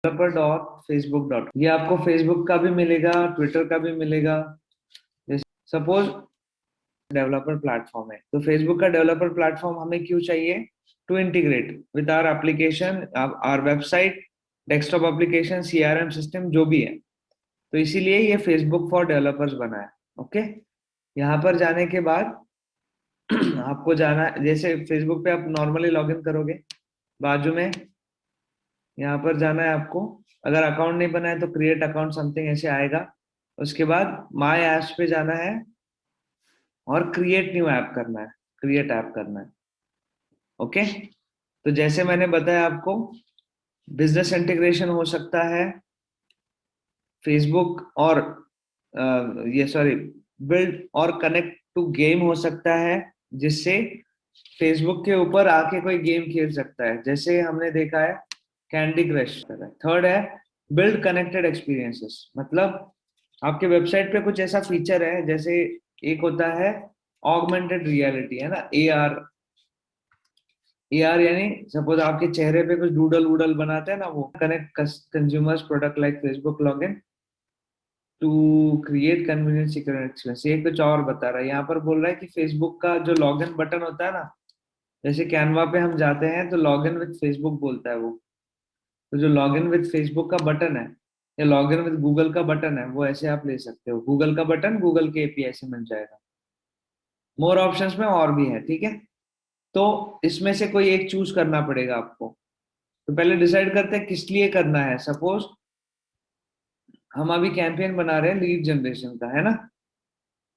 developer.facebook.com, ये आपको Facebook का भी मिलेगा, ट्विटर का भी मिलेगा। सपोज डेवलपर प्लेटफॉर्म है, तो फेसबुक का डेवलपर प्लेटफॉर्म हमें क्यों चाहिए? To integrate with our application, our website, desktop application, CRM system, जो भी है। तो इसीलिए ये फेसबुक फॉर डेवलपर्स बना है। ओके, यहाँ पर जाने के बाद आपको जाना, जैसे फेसबुक पे आप नॉर्मली लॉगिन करोगे, बाजू में यहाँ पर जाना है आपको। अगर अकाउंट नहीं बना है तो क्रिएट अकाउंट समथिंग ऐसे आएगा। उसके बाद माय ऐप्स पे जाना है और क्रिएट न्यू ऐप करना है, क्रिएट ऐप करना है। ओके, तो जैसे मैंने बताया आपको, बिजनेस इंटीग्रेशन हो सकता है फेसबुक और ये सॉरी बिल्ड और कनेक्ट टू गेम हो सकता है, जिससे फेसबुक के ऊपर आके कोई गेम खेल सकता है, जैसे हमने देखा है कैंडी क्रश। थर्ड है बिल्ड कनेक्टेड एक्सपीरियंसेस, मतलब आपके वेबसाइट पे कुछ ऐसा फीचर है, जैसे एक होता है ऑगमेंटेड रियलिटी, है ना, एआर। एआर यानी सपोज आपके चेहरे पे कुछ डूडल वूडल बनाते हैं ना, वो connect consumers product like Facebook login to create convenience secure experience. ये कुछ और बता रहा है, यहाँ पर बोल रहा है कि फेसबुक का जो लॉगिन बटन होता है ना, जैसे कैनवा पे हम जाते हैं तो लॉगिन विद फेसबुक बोलता है वो, तो जो लॉगिन विद फेसबुक का बटन है या लॉगिन विद गूगल का बटन है, वो ऐसे आप ले सकते हो। गूगल का बटन गूगल के एपीआई से मिल जाएगा। मोर ऑप्शंस में और भी है, ठीक है। तो इसमें से कोई एक चूज करना पड़ेगा आपको। तो पहले डिसाइड करते हैं किस लिए करना है। सपोज हम अभी कैंपेन बना रहे हैं लीड जनरेशन का, है ना।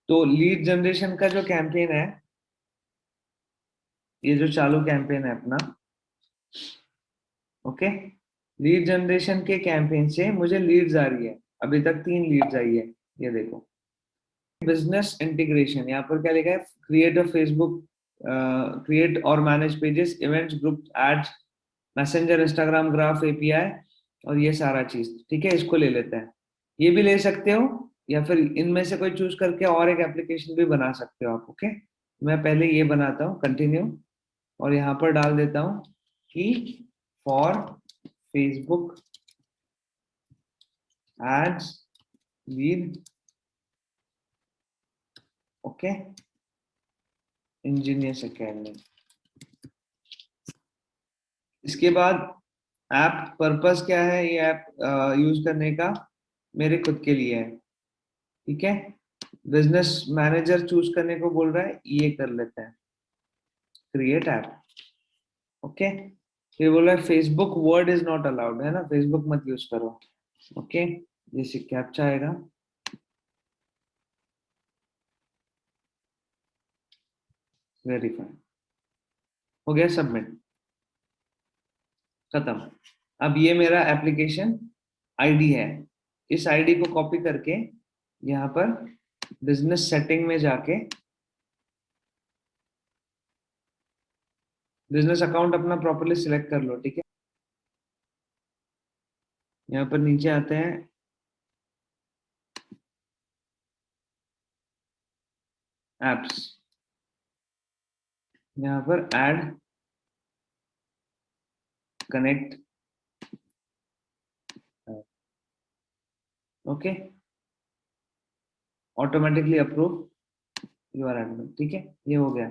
तो लीड जनरेशन का जो कैंपेन है, ये जो चालू कैंपेन है अपना, ओके, लीड जनरेशन के कैंपेन से मुझे लीड्स आ रही है, अभी तक 3 लीड्स आई है, ये देखो। बिजनेस इंटीग्रेशन, यहाँ पर क्या लिखा है? क्रिएट अ फेसबुक, क्रिएट और manage pages, events, group, ads, messenger, Instagram, graph API, और ये सारा चीज, ठीक है। इसको ले लेते हैं, ये भी ले सकते हो, या फिर इनमें से कोई चूज करके और एक एप्लीकेशन भी बना सकते हो आप। ओके, मैं पहले ये बनाता हूँ, कंटिन्यू, और यहाँ पर डाल देता हूँ कि for Facebook ads lead, okay, engineers academy. इसके बाद ऐप पर्पस क्या है, ये ऐप यूज करने का मेरे खुद के लिए है, ठीक है। बिजनेस मैनेजर चूज करने को बोल रहा है, ये कर लेते हैं, क्रिएट ऐप। ओके, फिर बोल रहा है Facebook word is not allowed, है ना, फेसबुक मत यूज करो। ओके, जैसे कैप्चा आएगा, वेरीफाई हो गया, सबमिट, खत्म। अब ये मेरा एप्लीकेशन आईडी है। इस आईडी को कॉपी करके यहाँ पर बिजनेस सेटिंग में जाके बिजनेस अकाउंट अपना प्रॉपर्ली सिलेक्ट कर लो, ठीक है। यहाँ पर नीचे आते हैं, एप्स, यहाँ पर add connect, okay, automatically approve, you are admin, ठीक है, ये हो गया।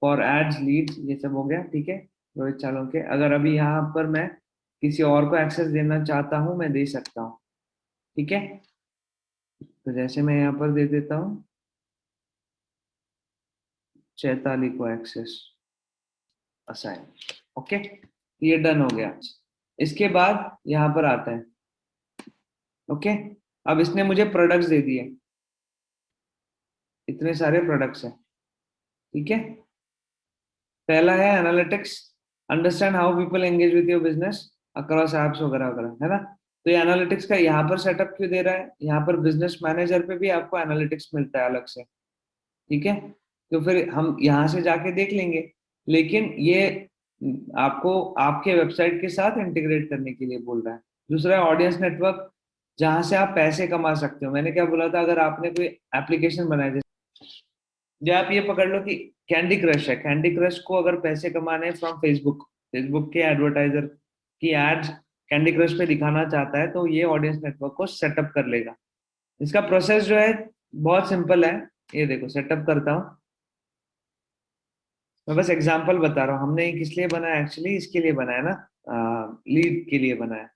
फॉर एड्स लीड्स, ये सब हो गया, ठीक है। रोहित चालोके, अगर अभी यहाँ पर मैं किसी और को एक्सेस देना चाहता हूँ, मैं दे सकता हूँ, ठीक है। तो जैसे मैं यहाँ पर दे देता हूँ चैताली को एक्सेस असाइन, ओके, ये डन हो गया। इसके बाद यहाँ पर आता है, ओके, अब इसने मुझे प्रोडक्ट्स दे दिए, इतने सारे प्रोडक्ट्स हैं, ठीक है। पहला है analytics, understand how people engage with your business across apps वगैरह वगैरह, है ना। तो ये एनालिटिक्स का यहाँ पर सेटअप क्यों दे रहा है? यहाँ पर बिजनेस मैनेजर पे भी आपको एनालिटिक्स मिलता है अलग से, ठीक है। तो फिर हम यहाँ से जाके देख लेंगे, लेकिन ये आपको आपके वेबसाइट के साथ इंटीग्रेट करने के लिए बोल रहा है। दूसरा है ऑडियंस नेटवर्क, जहां से आप पैसे कमा सकते हो। मैंने क्या बोला था, अगर आपने कोई एप्लीकेशन बनाया, जैसे आप ये पकड़ लो कि कैंडी क्रश है, कैंडी क्रश को अगर पैसे कमाने फ्रॉम फेसबुक, फेसबुक के एडवर्टाइजर की एड्स कैंडी क्रश पे दिखाना चाहता है तो ये ऑडियंस नेटवर्क को सेटअप कर लेगा। इसका प्रोसेस जो है बहुत सिंपल है। ये देखो सेटअप करता हूँ, मैं बस एग्जांपल बता रहा हूँ। हमने ये किस लिए बनाया, एक्चुअली इसके लिए बनाया ना, लीड के लिए बनाया।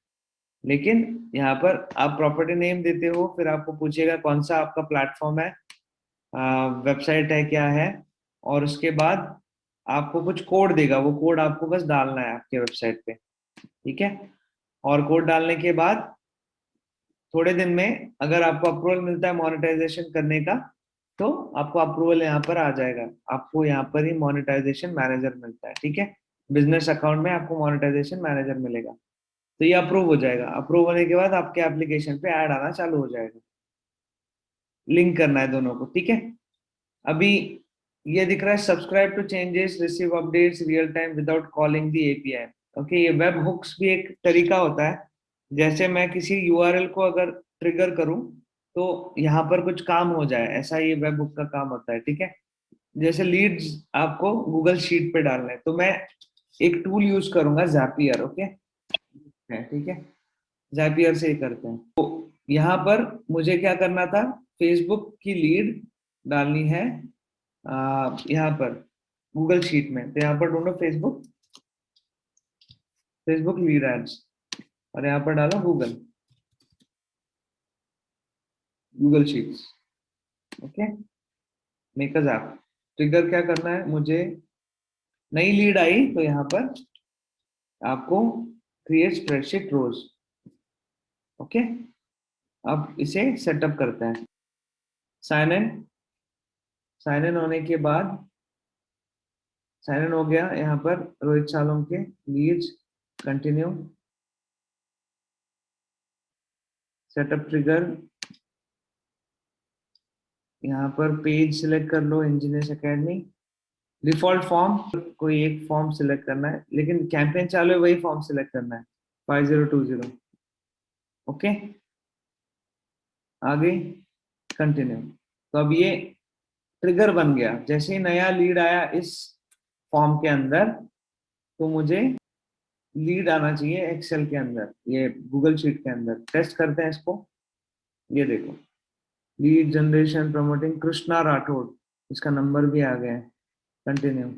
लेकिन यहाँ पर आप प्रॉपर्टी नेम देते हो, फिर आपको पूछेगा कौन सा आपका प्लेटफॉर्म है, वेबसाइट है क्या है, और उसके बाद आपको कुछ कोड देगा, वो कोड आपको बस डालना है आपके वेबसाइट पे, ठीक है। और कोड डालने के बाद थोड़े दिन में अगर आपको अप्रूवल मिलता है मोनेटाइजेशन करने का, तो आपको अप्रूवल यहाँ पर आ जाएगा, आपको यहाँ पर ही मोनेटाइजेशन मैनेजर मिलता है, ठीक है। बिजनेस अकाउंट में आपको मोनेटाइजेशन मैनेजर मिलेगा, तो ये अप्रूव हो जाएगा। अप्रूव होने के बाद आपके एप्लीकेशन पे ऐड आना चालू हो जाएगा। लिंक करना है दोनों को, ठीक है। अभी ये दिख रहा है subscribe to changes, receive updates real time without calling the API. Okay, ये वेब हुक्स भी एक तरीका होता है। जैसे मैं किसी यूआरएल को अगर ट्रिगर करूं तो यहाँ पर कुछ काम हो जाए, ऐसा ये वेब हुक का काम होता है, ठीक है। जैसे लीड्स आपको गूगल शीट पे डालना है तो मैं एक टूल यूज करूंगा, जैपियर। ओके है, ठीक है। जैपियर से ही करते हैं। तो यहाँ पर मुझे क्या करना था, फेसबुक की लीड डालनी है यहाँ पर गूगल शीट में। तो यहाँ पर ढूंढो फेसबुक, फेसबुक लीड एड्स, और यहाँ पर डालो Google, Google sheets. Okay, make a JAP. Trigger क्या करना है मुझे, नई लीड आई तो यहाँ पर आपको क्रिएट स्प्रेडशीट रोज। ओके, अब इसे सेटअप करते हैं। साइन इन, साइन इन होने के बाद, साइन इन हो गया, यहाँ पर रोहित सालोंके लीड्स, कंटिन्यू, सेटअप ट्रिगर। यहाँ पर पेज सिलेक्ट कर लो, इंजीनियर्स एकेडमी। डिफॉल्ट फॉर्म कोई एक फॉर्म सिलेक्ट करना है, लेकिन कैंपेन चालू है वही फॉर्म सिलेक्ट करना है, 5020। ओके, आगे कंटिन्यू। तो अब ये ट्रिगर बन गया। जैसे ही नया लीड आया इस फॉर्म के अंदर, तो मुझे लीड आना चाहिए एक्सेल के अंदर, ये गूगल शीट के अंदर। टेस्ट करते हैं इसको। ये देखो, lead generation promoting Krishna Rathore, इसका नंबर भी आ गया है। कंटिन्यू।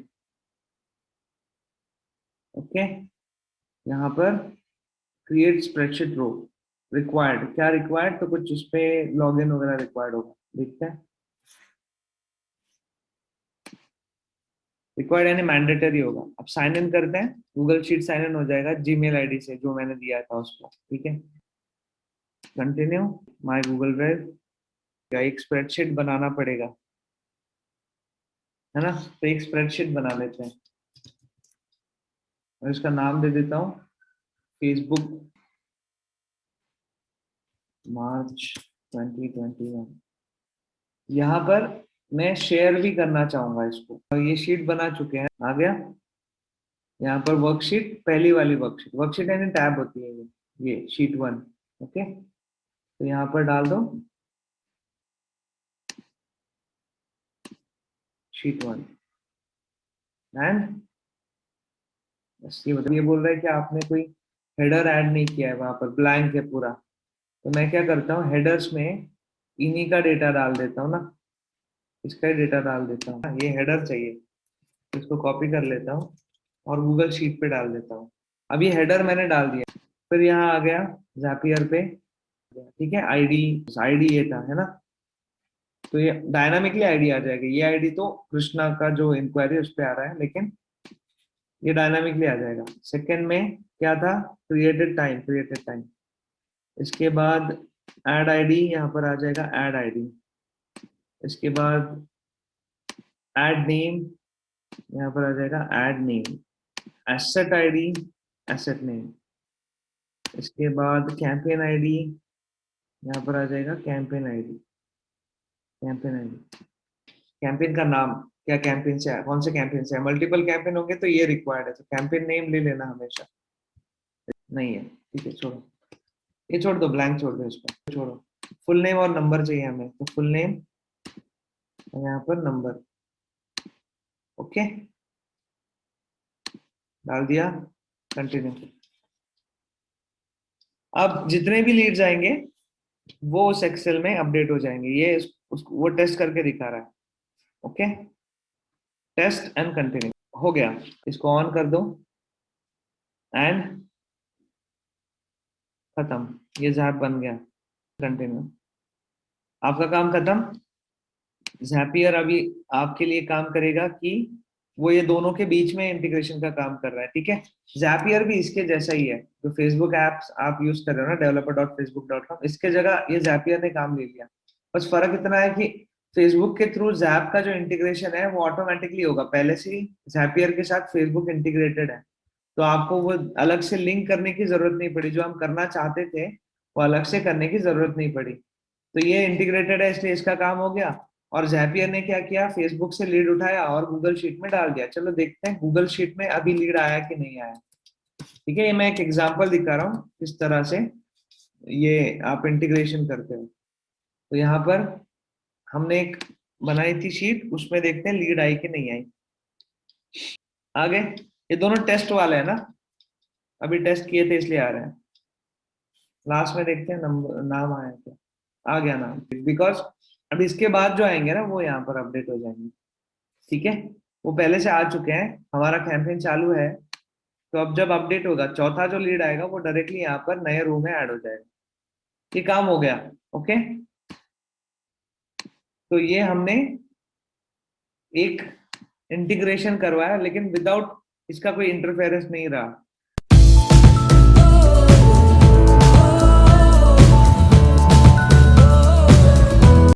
ओके, यहाँ पर क्रिएट स्प्रेडशीट रो रिक्वायर्ड, क्या रिक्वायर्ड, तो कुछ उस पे लॉगिन वगैरह रिक्वायर्ड होगा, देखते हैं। रिक्वायर्ड यानी मैंडेटरी होगा। अब साइन इन करते हैं, गूगल शीट साइन इन हो जाएगा जीमेल आईडी से जो मैंने दिया था उसको, ठीक है। कंटिन्यू, माय गूगल ड्राइव, या एक स्प्रेडशीट बनाना पड़ेगा, है ना। तो एक स्प्रेडशीट बना लेते हैं, और इसका नाम दे देता हूँ फेसबुक मार्च 2021। यहाँ पर मैं शेयर भी करना चाहूंगा इसको। और ये शीट बना चुके हैं, आ गया। यहाँ पर वर्कशीट, पहली वाली वर्कशीट, वर्कशीट यानी टैब होती है ये शीट 1। ओके, तो यहाँ पर डाल दो शीट 1 एंड बस। ये बोल रहा है कि आपने कोई हेडर ऐड नहीं किया है, वहां पर ब्लैंक है पूरा। तो मैं क्या करता हूँ, हेडर्स में इन्हीं का डेटा डाल देता हूँ ना, इसका ही डेटा डाल देता हूँ। ये हेडर चाहिए, इसको कॉपी कर लेता हूँ और गूगल शीट पे डाल देता हूँ। अब ये हेडर मैंने डाल दिया, फिर यहाँ आ गया जैपियर पे, ठीक है। आईडी, आईडी ये था, है ना। तो ये डायनामिकली आईडी आ जाएगा। ये आईडी तो कृष्णा का जो इंक्वायरी उस पर आ रहा है, लेकिन ये डायनामिकली आ जाएगा। सेकंड में क्या था, क्रिएटेड टाइम, क्रिएटेड टाइम। इसके बाद ऐड आईडी, यहाँ पर आ जाएगा ऐड आईडी। इसके बाद ऐड नेम, यहाँ पर आ जाएगा add name. Asset ID, asset name. इसके बाद कैंपेन आईडी, यहाँ पर आ जाएगा campaign ID, campaign ID. Campaign का नाम, क्या कैंपेन से है, कौन से कैंपेन से है। मल्टीपल कैंपेन होंगे तो ये रिक्वायर्ड है, तो कैंपेन नेम ले लेना हमेशा। नहीं है, ठीक है, छोड़ो, ये छोड़ दो, ब्लैंक छोड़ दो, इसको छोड़ो। फुल नेम और नंबर चाहिए हमें, तो फुल नेम और यहाँ पर नंबर। ओके, डाल दिया, कंटिन्यू। अब जितने भी लीड्स आएंगे वो उस एक्सेल में अपडेट हो जाएंगे। ये वो टेस्ट करके दिखा रहा है। ओके, टेस्ट एंड कंटिन्यू हो गया। इसको ऑन कर दो एंड खत्म, ये जैप बन गया। कंटिन्यू, आपका काम खत्म। जैपियर अभी आपके लिए काम करेगा कि वो ये दोनों के बीच में इंटीग्रेशन का काम कर रहा है, ठीक है। जैपियर भी इसके जैसा ही है, जो फेसबुक एप्स आप यूज कर रहे हो ना, developer.facebook.com, इसके जगह ये जैपियर ने काम ले लिया। बस फर्क इतना है कि फेसबुक के थ्रू जैप का जो इंटीग्रेशन है वो ऑटोमेटिकली होगा, पहले से ही जैपियर के साथ फेसबुक इंटीग्रेटेड है। तो आपको वो अलग से लिंक करने की जरूरत नहीं पड़ी, जो हम करना चाहते थे वो अलग से करने की जरूरत नहीं पड़ी। तो ये इंटीग्रेटेड है इसलिए इसका काम हो गया। और जैपियर ने क्या किया, फेसबुक से लीड उठाया और गूगल शीट में डाल दिया। चलो देखते हैं गूगल शीट में अभी लीड आया कि नहीं आया। ठीक है, ये मैं एक एग्जांपल दिखा रहा हूँ किस तरह से ये आप इंटीग्रेशन करते हो। तो यहाँ पर हमने एक बनाई थी शीट, उसमें देखते हैं लीड आई कि नहीं आई। आगे, ये दोनों टेस्ट वाले हैं ना, अभी टेस्ट किए थे इसलिए आ रहे हैं। लास्ट में देखते हैं नंबर नाम आया क्या। आ गया नाम, बिकॉज अब इसके बाद जो आएंगे ना वो यहाँ पर अपडेट हो जाएंगे। ठीक है, वो पहले से आ चुके हैं, हमारा कैंपेन चालू है। तो अब जब अपडेट होगा चौथा जो लीड आएगा वो डायरेक्टली यहाँ पर नए रो में ऐड हो जाएगा। ये काम हो गया। ओके, तो ये हमने एक इंटीग्रेशन करवाया, लेकिन विदाउट इसका कोई इंटरफेरेंस नहीं रहा।